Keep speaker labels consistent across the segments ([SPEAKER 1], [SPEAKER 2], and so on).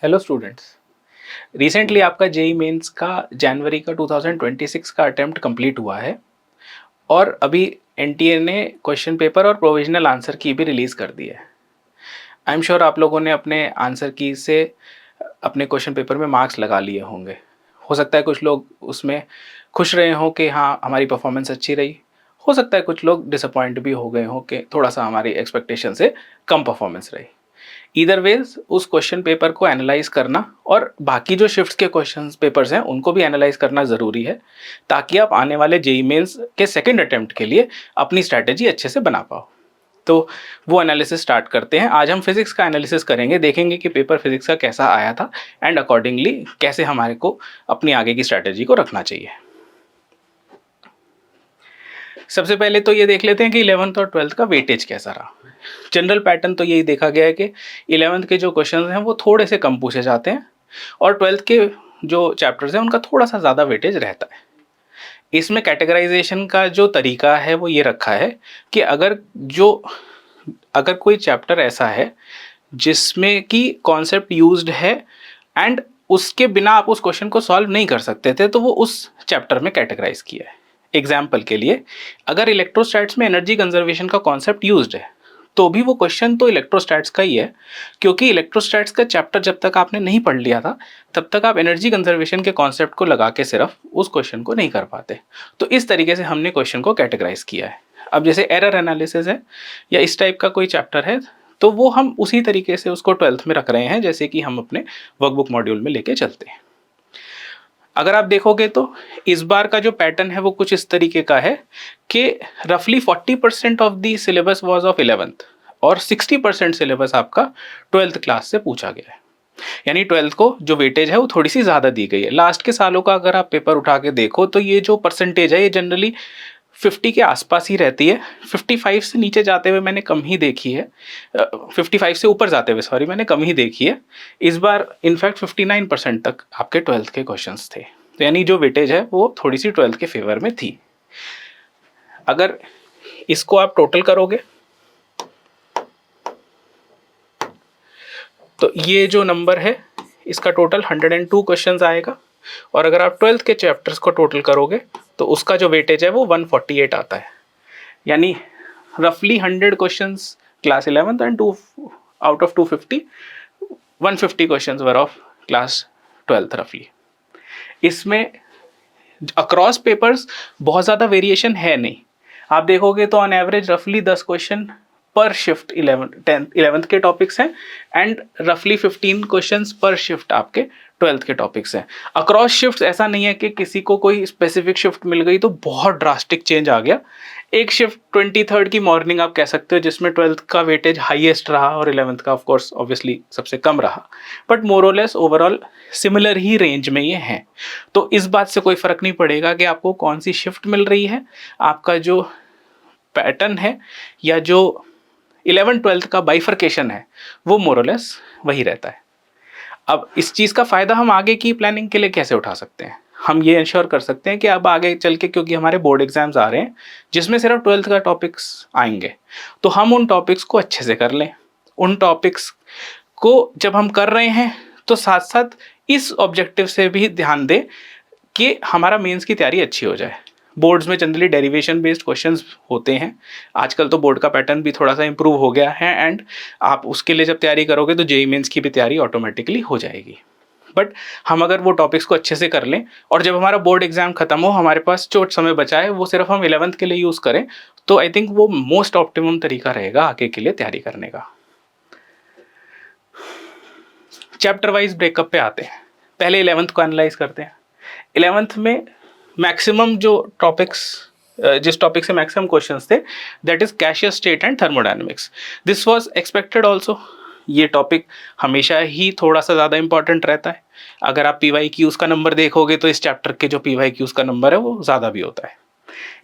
[SPEAKER 1] Hello students. Recently आपका JEE mains का जनवरी का 2026 का अटेम्प्ट कंप्लीट हुआ है और अभी एनटीए ने क्वेश्चन पेपर और प्रोविजनल आंसर की भी रिलीज़ कर दी है। आई एम श्योर आप लोगों ने अपने आंसर की से अपने क्वेश्चन पेपर में मार्क्स लगा लिए होंगे। हो सकता है कुछ लोग उसमें खुश रहे हों कि हाँ हमारी परफॉर्मेंस अच्छी रही, हो सकता है कुछ लोग डिसअपॉइंट भी हो गए हों कि थोड़ा सा हमारी एक्सपेक्टेशन से कम परफॉर्मेंस रही। ईदर वेज उस क्वेश्चन पेपर को एनालाइज करना और बाकी जो शिफ्ट्स के क्वेश्चन पेपर्स हैं उनको भी एनालाइज करना ज़रूरी है, ताकि आप आने वाले जेई मेंस के सेकंड अटेम्प्ट के लिए अपनी स्ट्रैटेजी अच्छे से बना पाओ। तो वो एनालिसिस स्टार्ट करते हैं। आज हम फिजिक्स का एनालिसिस करेंगे, देखेंगे कि पेपर फिजिक्स का कैसा आया था एंड अकॉर्डिंगली कैसे हमारे को अपनी आगे की स्ट्रैटेजी को रखना चाहिए। सबसे पहले तो ये देख लेते हैं कि 11th और 12th का वेटेज कैसा रहा। जनरल पैटर्न तो यही देखा गया है कि 11th के जो क्वेश्चन हैं वो थोड़े से कम पूछे जाते हैं और 12th के जो चैप्टर्स हैं उनका थोड़ा सा ज़्यादा वेटेज रहता है। इसमें कैटेगराइजेशन का जो तरीका है वो ये रखा है कि अगर कोई चैप्टर ऐसा है जिसमें कि कॉन्सेप्ट यूज्ड है एंड उसके बिना आप उस क्वेश्चन को सॉल्व नहीं कर सकते थे, तो वो उस चैप्टर में कैटेगराइज किया है। एग्जाम्पल के लिए, अगर इलेक्ट्रोस्टैट्स में एनर्जी कंजर्वेशन का कॉन्सेप्ट यूज्ड है तो भी वो क्वेश्चन तो इलेक्ट्रोस्टैट्स का ही है, क्योंकि इलेक्ट्रोस्टैट्स का चैप्टर जब तक आपने नहीं पढ़ लिया था तब तक आप एनर्जी कंजर्वेशन के कॉन्सेप्ट को लगा के सिर्फ उस क्वेश्चन को नहीं कर पाते। तो इस तरीके से हमने क्वेश्चन को कैटेगराइज किया है। अब जैसे एरर एनालिसिस है या इस टाइप का कोई चैप्टर है तो वो हम उसी तरीके से उसको 12th में रख रहे हैं जैसे कि हम अपने वर्कबुक मॉड्यूल में लेके चलते हैं। अगर आप देखोगे तो इस बार का जो पैटर्न है वो कुछ इस तरीके का है कि रफली 40% of the syllabus was of 11th और 60% सिलेबस आपका 12th क्लास से पूछा गया है। यानी 12th को जो वेटेज है वो थोड़ी सी ज़्यादा दी गई है। लास्ट के सालों का अगर आप पेपर उठा के देखो तो ये जो परसेंटेज है ये जनरली 50 के आसपास ही रहती है। 55 से नीचे जाते हुए मैंने कम ही देखी है, 55 से ऊपर जाते हुए सॉरी मैंने कम ही देखी है। इस बार इनफैक्ट 59% तक आपके 12th के क्वेश्चंस थे, तो यानी जो वेटेज है वो थोड़ी सी 12th के फेवर में थी। अगर इसको आप टोटल करोगे तो ये जो नंबर है इसका टोटल 102 क्वेश्चंस आएगा और अगर आप 12th के चैप्टर्स को टोटल करोगे तो उसका जो वेटेज है वो 148 आता है। यानी रफली 100 questions class 11th and 2 out of 250 150 questions were of class 12th रफली। इसमें अक्रॉस पेपर्स बहुत ज़्यादा वेरिएशन है नहीं। आप देखोगे तो ऑन एवरेज रफली 10 क्वेश्चन पर शिफ्ट 11th के टॉपिक्स हैं एंड रफली 15 क्वेश्चंस पर शिफ्ट आपके 12th के टॉपिक्स हैं। अक्रॉस शिफ्ट ऐसा नहीं है कि किसी को कोई स्पेसिफिक शिफ्ट मिल गई तो बहुत ड्रास्टिक चेंज आ गया। एक शिफ्ट 23rd की मॉर्निंग आप कह सकते हो जिसमें 12th का वेटेज हाईएस्ट रहा और 11th का ऑफ कोर्स ऑब्वियसली सबसे कम रहा, बट मोरलेस ओवरऑल सिमिलर ही रेंज में ये हैं। तो इस बात से कोई फ़र्क नहीं पड़ेगा कि आपको कौन सी शिफ्ट मिल रही है, आपका जो पैटर्न है या जो 11th-12th का बाइफर्केशन है वो मोरलेस वही रहता है। अब इस चीज़ का फ़ायदा हम आगे की प्लानिंग के लिए कैसे उठा सकते हैं? हम ये इंश्योर कर सकते हैं कि अब आगे चल के, क्योंकि हमारे बोर्ड एग्जाम्स आ रहे हैं जिसमें सिर्फ 12th का टॉपिक्स आएंगे, तो हम उन टॉपिक्स को अच्छे से कर लें। उन टॉपिक्स को जब हम कर रहे हैं तो साथ साथ इस ऑब्जेक्टिव से भी ध्यान दें कि हमारा मेंस की तैयारी अच्छी हो जाए। बोर्ड्स में जनरली डेरिवेशन बेस्ड क्वेश्चंस होते हैं। आजकल तो बोर्ड का पैटर्न भी थोड़ा सा इंप्रूव हो गया है एंड आप उसके लिए जब तैयारी करोगे तो जेईई मेंस की भी तैयारी ऑटोमेटिकली हो जाएगी। बट हम अगर वो टॉपिक्स को अच्छे से कर लें और जब हमारा बोर्ड एग्जाम खत्म हो हमारे पास जो समय बचा है वो सिर्फ हम 11th के लिए यूज़ करें, तो आई थिंक वो मोस्ट ऑप्टिमम तरीका रहेगा आगे के लिए तैयारी करने का। चैप्टर वाइज ब्रेकअप पे आते हैं। पहले 11th को एनालाइज करते हैं। 11th में मैक्सिमम जो टॉपिक्स, जिस टॉपिक से मैक्सिमम क्वेश्चंस थे that is gaseous state and thermodynamics. This was expected also. ये टॉपिक हमेशा ही थोड़ा सा ज़्यादा इंपॉर्टेंट रहता है। अगर आप PYQs का नंबर देखोगे तो इस चैप्टर के जो PYQs का नंबर है वो ज़्यादा भी होता है।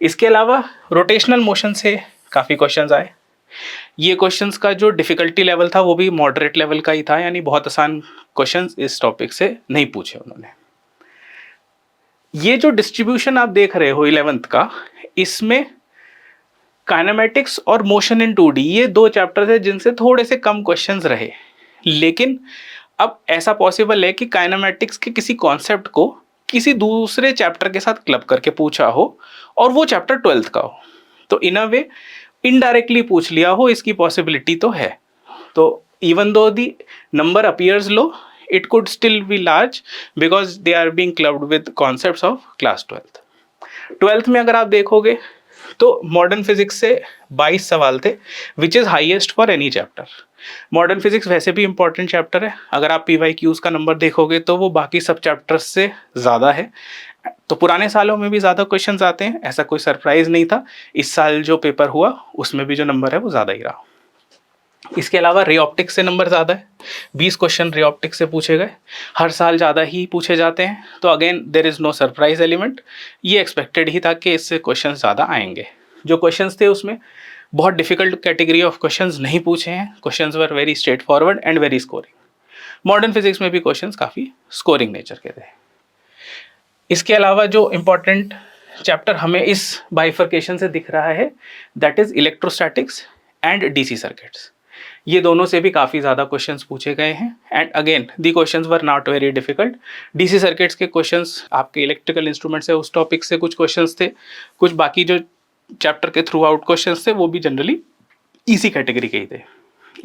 [SPEAKER 1] इसके अलावा रोटेशनल मोशन से काफ़ी क्वेश्चंस आए। ये क्वेश्चंस का जो डिफ़िकल्टी लेवल था वो भी मॉडरेट लेवल का ही था, यानी बहुत आसान क्वेश्चंस इस टॉपिक से नहीं पूछे उन्होंने। ये जो डिस्ट्रीब्यूशन आप देख रहे हो 11th का, इसमें काइनेमेटिक्स और मोशन इन 2D ये दो चैप्टर्स है जिनसे थोड़े से कम क्वेश्चंस रहे, लेकिन अब ऐसा पॉसिबल है कि काइनेमैटिक्स के किसी कॉन्सेप्ट को किसी दूसरे चैप्टर के साथ क्लब करके पूछा हो और वो चैप्टर 12th का हो, तो इन अ वे इनडायरेक्टली पूछ लिया हो, इसकी पॉसिबिलिटी तो है। तो even though the number appears low, it could still be large because they are being clubbed with concepts of class 12th। 12th में अगर आप देखोगे तो मॉडर्न फिजिक्स से 22 सवाल थे, which is highest for any chapter. Modern physics वैसे भी इंपॉर्टेंट चैप्टर है, अगर आप PYQs का नंबर देखोगे तो वो बाकी सब चैप्टर्स से ज़्यादा है। तो पुराने सालों में भी ज़्यादा क्वेश्चंस आते हैं, ऐसा कोई सरप्राइज नहीं था। इस साल जो पेपर हुआ उसमें भी जो नंबर है वो ज़्यादा ही रहा। इसके अलावा रे ऑप्टिक्स से नंबर ज़्यादा है, 20 क्वेश्चन रे ऑप्टिक्स से पूछे गए, हर साल ज़्यादा ही पूछे जाते हैं। तो again there is no surprise element, ये एक्सपेक्टेड ही था कि इससे क्वेश्चन ज़्यादा आएंगे। जो क्वेश्चंस थे उसमें बहुत डिफिकल्ट कैटेगरी ऑफ क्वेश्चंस नहीं पूछे हैं, questions were very straight forward and very scoring. Modern physics में भी क्वेश्चंस काफ़ी स्कोरिंग नेचर के थे। इसके अलावा जो इम्पॉर्टेंट चैप्टर हमें इस बाइफर्केशन से दिख रहा है that is electrostatics and DC circuits. ये दोनों से भी काफ़ी ज़्यादा क्वेश्चंस पूछे गए हैं and again the questions were not very difficult. DC circuits के क्वेश्चंस आपके इलेक्ट्रिकल इंस्ट्रूमेंट्स है उस टॉपिक से कुछ क्वेश्चंस थे, कुछ बाकी जो चैप्टर के थ्रू आउट क्वेश्चंस थे वो भी जनरली इसी कैटेगरी के ही थे।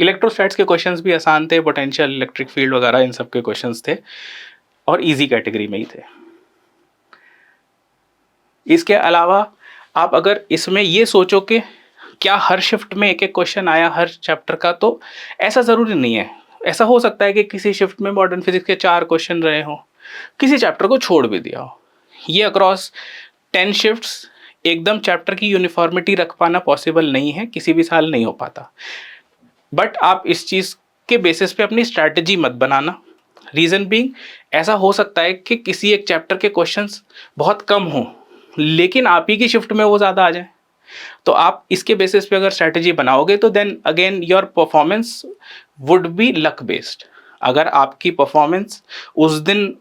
[SPEAKER 1] इलेक्ट्रोस्टैट्स के क्वेश्चंस भी आसान थे, पोटेंशियल, इलेक्ट्रिक फील्ड वगैरह इन सब के क्वेश्चंस थे और ईजी कैटेगरी में ही थे। इसके अलावा आप अगर इसमें ये सोचो कि क्या हर शिफ्ट में एक एक क्वेश्चन आया हर चैप्टर का, तो ऐसा ज़रूरी नहीं है। ऐसा हो सकता है कि किसी शिफ्ट में मॉडर्न फिजिक्स के 4 क्वेश्चन रहे हों, किसी चैप्टर को छोड़ भी दिया हो। ये अक्रॉस 10 शिफ्ट्स एकदम चैप्टर की यूनिफॉर्मिटी रख पाना पॉसिबल नहीं है, किसी भी साल नहीं हो पाता। बट आप इस चीज़ के बेसिस पे अपनी स्ट्रैटेजी मत बनाना। रीज़न बीइंग, ऐसा हो सकता है कि किसी एक चैप्टर के क्वेश्चंस बहुत कम हों लेकिन आप ही की शिफ्ट में वो ज़्यादा आ जाए। तो आप इसके बेसिस पे अगर स्ट्रैटेजी बनाओगे तो then again your performance would be luck based. अगर आपकी परफॉर्मेंस उस दिन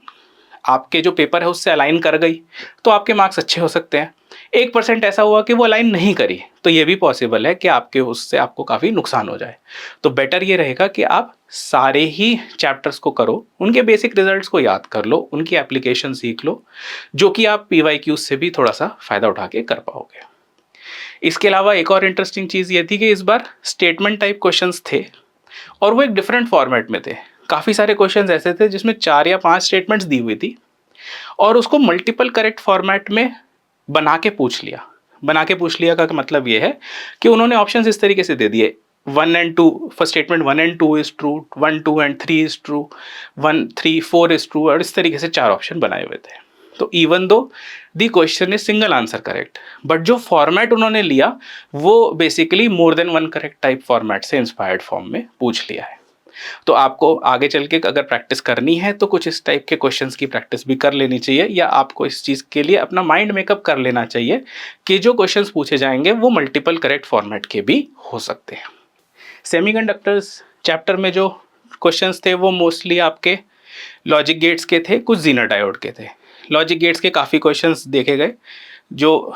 [SPEAKER 1] आपके जो पेपर है उससे अलाइन कर गई तो आपके मार्क्स अच्छे हो सकते हैं। 1% ऐसा हुआ कि वो अलाइन नहीं करी तो ये भी पॉसिबल है कि आपके उससे आपको काफ़ी नुकसान हो जाए। तो बेटर ये रहेगा कि आप सारे ही चैप्टर्स को करो, उनके बेसिक रिजल्ट्स को याद कर लो, उनकी एप्लीकेशन सीख लो, जो कि आप PYQ से भी थोड़ा सा फ़ायदा उठा के कर पाओगे। इसके अलावा एक और इंटरेस्टिंग चीज़ ये थी कि इस बार स्टेटमेंट टाइप क्वेश्चंस थे और वो एक डिफरेंट फॉर्मेट में थे। काफ़ी सारे क्वेश्चंस ऐसे थे जिसमें 4 या 5 स्टेटमेंट्स दी हुई थी और उसको मल्टीपल करेक्ट फॉर्मेट में बना के पूछ लिया। बना के पूछ लिया का मतलब ये है कि उन्होंने ऑप्शंस इस तरीके से दे दिए 1 and 2, first statement 1 and 2 is true, 1, 2 and 3 is true, 1, 3, 4 is true और इस तरीके से 4 ऑप्शन बनाए हुए थे। तो even though the question is single answer correct, but जो फॉर्मेट उन्होंने लिया वो basically more than one correct type format से इंस्पायर्ड फॉर्म में पूछ लिया है। तो आपको आगे चल के अगर प्रैक्टिस करनी है तो कुछ इस टाइप के क्वेश्चंस की प्रैक्टिस भी कर लेनी चाहिए, या आपको इस चीज़ के लिए अपना माइंड मेकअप कर लेना चाहिए कि जो क्वेश्चंस पूछे जाएंगे वो मल्टीपल करेक्ट फॉर्मेट के भी हो सकते हैं। सेमीकंडक्टर्स चैप्टर में जो क्वेश्चंस थे वो मोस्टली आपके लॉजिक गेट्स के थे, कुछ जीनर डायोड के थे। लॉजिक गेट्स के काफ़ी क्वेश्चंस देखे गए। जो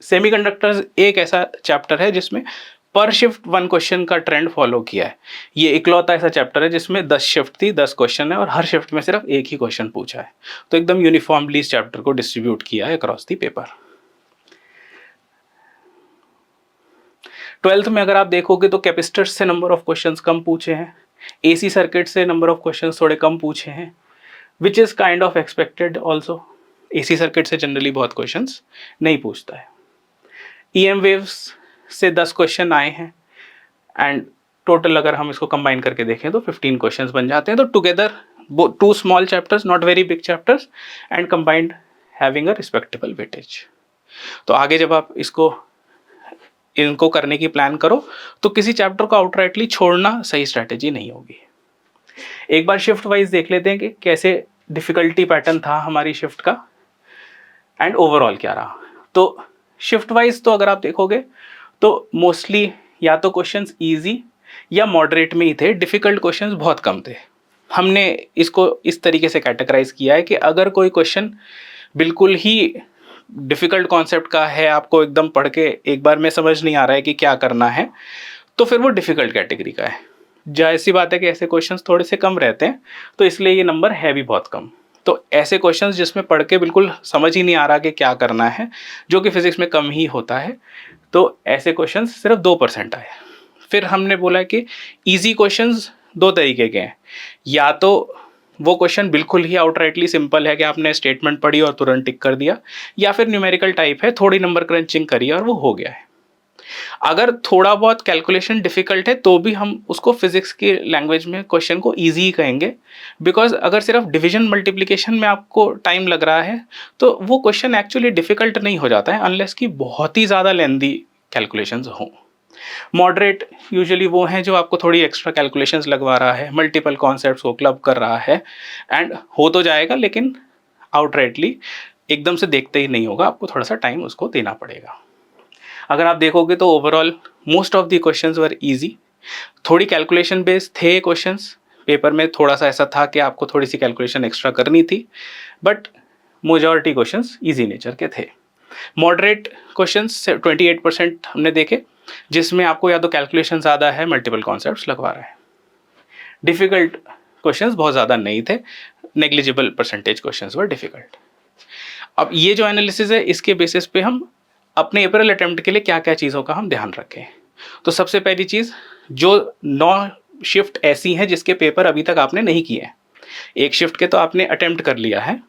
[SPEAKER 1] सेमीकंडक्टर्स एक ऐसा चैप्टर है जिसमें पर शिफ्ट 1 क्वेश्चन का ट्रेंड फॉलो किया है। ये इकलौता ऐसा चैप्टर है जिसमें 10 शिफ्ट थी, 10 क्वेश्चन है और हर शिफ्ट में सिर्फ एक ही क्वेश्चन पूछा है। तो एकदम यूनिफॉर्मली इस चैप्टर को डिस्ट्रीब्यूट किया है अक्रॉस दी पेपर। 12th में अगर आप देखोगे तो कैपेसिटर्स से नंबर ऑफ क्वेश्चंस कम पूछे हैं, AC सर्किट से नंबर ऑफ क्वेश्चंस थोड़े कम पूछे हैं, which is kind of expected also. AC circuit से जनरली बहुत क्वेश्चंस नहीं पूछता है। EM वेव्स से 10 क्वेश्चन आए हैं एंड टोटल अगर हम इसको कंबाइन करके देखें तो 15 क्वेश्चंस बन जाते हैं। तो together 2 small chapters, not very big chapters and combined having a respectable weightage. तो आगे जब आप इनको करने की प्लान करो तो किसी चैप्टर को आउटराइटली छोड़ना सही स्ट्रैटेजी नहीं होगी। एक बार शिफ्ट वाइज देख लेते हैं कि कैसे डिफ़िकल्टी पैटर्न था हमारी शिफ्ट का एंड ओवरऑल क्या रहा। तो शिफ्ट वाइज तो अगर आप देखोगे तो मोस्टली या तो क्वेश्चंस इजी या मॉडरेट में ही थे, डिफ़िकल्ट क्वेश्चंस बहुत कम थे। हमने इसको इस तरीके से कैटेगराइज किया है कि अगर कोई क्वेश्चन बिल्कुल ही डिफ़िकल्ट कॉन्सेप्ट का है, आपको एकदम पढ़ के एक बार में समझ नहीं आ रहा है कि क्या करना है, तो फिर वो डिफ़िकल्ट कैटेगरी का है। जाहिर सी बात है कि ऐसे क्वेश्चंस थोड़े से कम रहते हैं, तो इसलिए ये नंबर है भी बहुत कम। तो ऐसे क्वेश्चंस जिसमें पढ़ के बिल्कुल समझ ही नहीं आ रहा कि क्या करना है, जो कि फिजिक्स में कम ही होता है, तो ऐसे क्वेश्चंस सिर्फ 2% आए। फिर हमने बोला कि इजी क्वेश्चंस दो तरीके के हैं, या तो वो क्वेश्चन बिल्कुल ही आउटराइटली सिंपल है कि आपने स्टेटमेंट पढ़ी और तुरंत टिक कर दिया, या फिर न्यूमेरिकल टाइप है, थोड़ी नंबर क्रंचिंग करी और वो हो गया है। अगर थोड़ा बहुत कैलकुलेशन डिफिकल्ट है तो भी हम उसको फिजिक्स की लैंग्वेज में क्वेश्चन को ईजी ही कहेंगे, बिकॉज अगर सिर्फ डिवीजन मल्टीप्लिकेशन में आपको टाइम लग रहा है तो वो क्वेश्चन एक्चुअली डिफिकल्ट नहीं हो जाता है, अनलेस कि बहुत ही ज़्यादा लेंदी कैलकुलेशंस हों। मॉडरेट यूजुअली वो हैं जो आपको थोड़ी एक्स्ट्रा कैलकुलेशंस लगवा रहा है, मल्टीपल कॉन्सेप्ट्स को क्लब कर रहा है, एंड हो तो जाएगा लेकिन आउटराइटली एकदम से देखते ही नहीं होगा, आपको थोड़ा सा टाइम उसको देना पड़ेगा। अगर आप देखोगे तो overall most of the questions were easy. थोड़ी कैलकुलेशन बेस्ड थे क्वेश्चंस, पेपर में थोड़ा सा ऐसा था कि आपको थोड़ी सी कैलकुलेशन एक्स्ट्रा करनी थी, but majority questions easy nature के थे। मॉडरेट क्वेश्चंस 28% हमने देखे, जिसमें आपको या तो कैलकुलेशन ज़्यादा है, मल्टीपल कॉन्सेप्ट्स लगवा रहा है। डिफ़िकल्ट क्वेश्चंस बहुत ज़्यादा नहीं थे, negligible percentage questions were difficult. अब ये जो एनालिसिस है इसके बेसिस पे हम अपने अप्रैल अटेम्प्ट के लिए क्या क्या चीज़ों का हम ध्यान रखें। तो सबसे पहली चीज़, जो 9 शिफ्ट ऐसी हैं जिसके पेपर अभी तक आपने नहीं किए हैं, एक शिफ्ट के तो आपने अटेम्प्ट कर लिया है,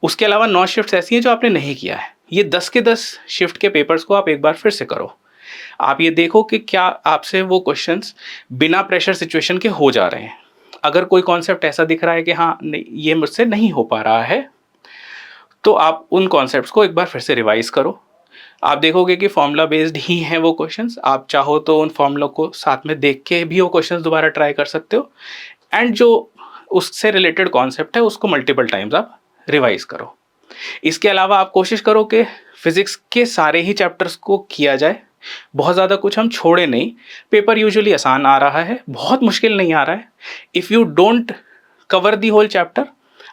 [SPEAKER 1] उसके अलावा 9 शिफ्ट्स ऐसी हैं जो आपने नहीं किया है। ये 10 के 10 शिफ्ट के पेपर्स को आप एक बार फिर से करो। आप ये देखो कि क्या आपसे वो क्वेश्चंस बिना प्रेशर सिचुएशन के हो जा रहे हैं। अगर कोई कॉन्सेप्ट ऐसा दिख रहा है कि हाँ ये मुझसे नहीं हो पा रहा है, तो आप उन कॉन्सेप्ट्स को एक बार फिर से रिवाइज करो। आप देखोगे कि फॉर्मूला बेस्ड ही हैं वो क्वेश्चंस, आप चाहो तो उन फॉर्मूलों को साथ में देख के भी वो क्वेश्चंस दोबारा ट्राई कर सकते हो, एंड जो उससे रिलेटेड कॉन्सेप्ट है उसको मल्टीपल टाइम्स आप रिवाइज करो। इसके अलावा आप कोशिश करो कि फिजिक्स के सारे ही चैप्टर्स को किया जाए, बहुत ज़्यादा कुछ हम छोड़े नहीं। पेपर यूजुअली आसान आ रहा है, बहुत मुश्किल नहीं आ रहा है। If you don't cover the whole chapter,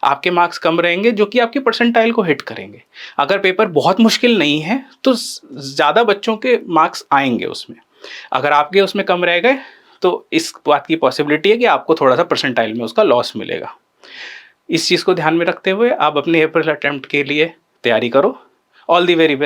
[SPEAKER 1] आपके मार्क्स कम रहेंगे जो कि आपकी परसेंटाइल को हिट करेंगे। अगर पेपर बहुत मुश्किल नहीं है तो ज़्यादा बच्चों के मार्क्स आएंगे उसमें। अगर आपके उसमें कम रह गए तो इस बात की पॉसिबिलिटी है कि आपको थोड़ा सा परसेंटाइल में उसका लॉस मिलेगा। इस चीज़ को ध्यान में रखते हुए आप अपने अप्रैल अटेम्प्ट के लिए तैयारी करो। All the very best.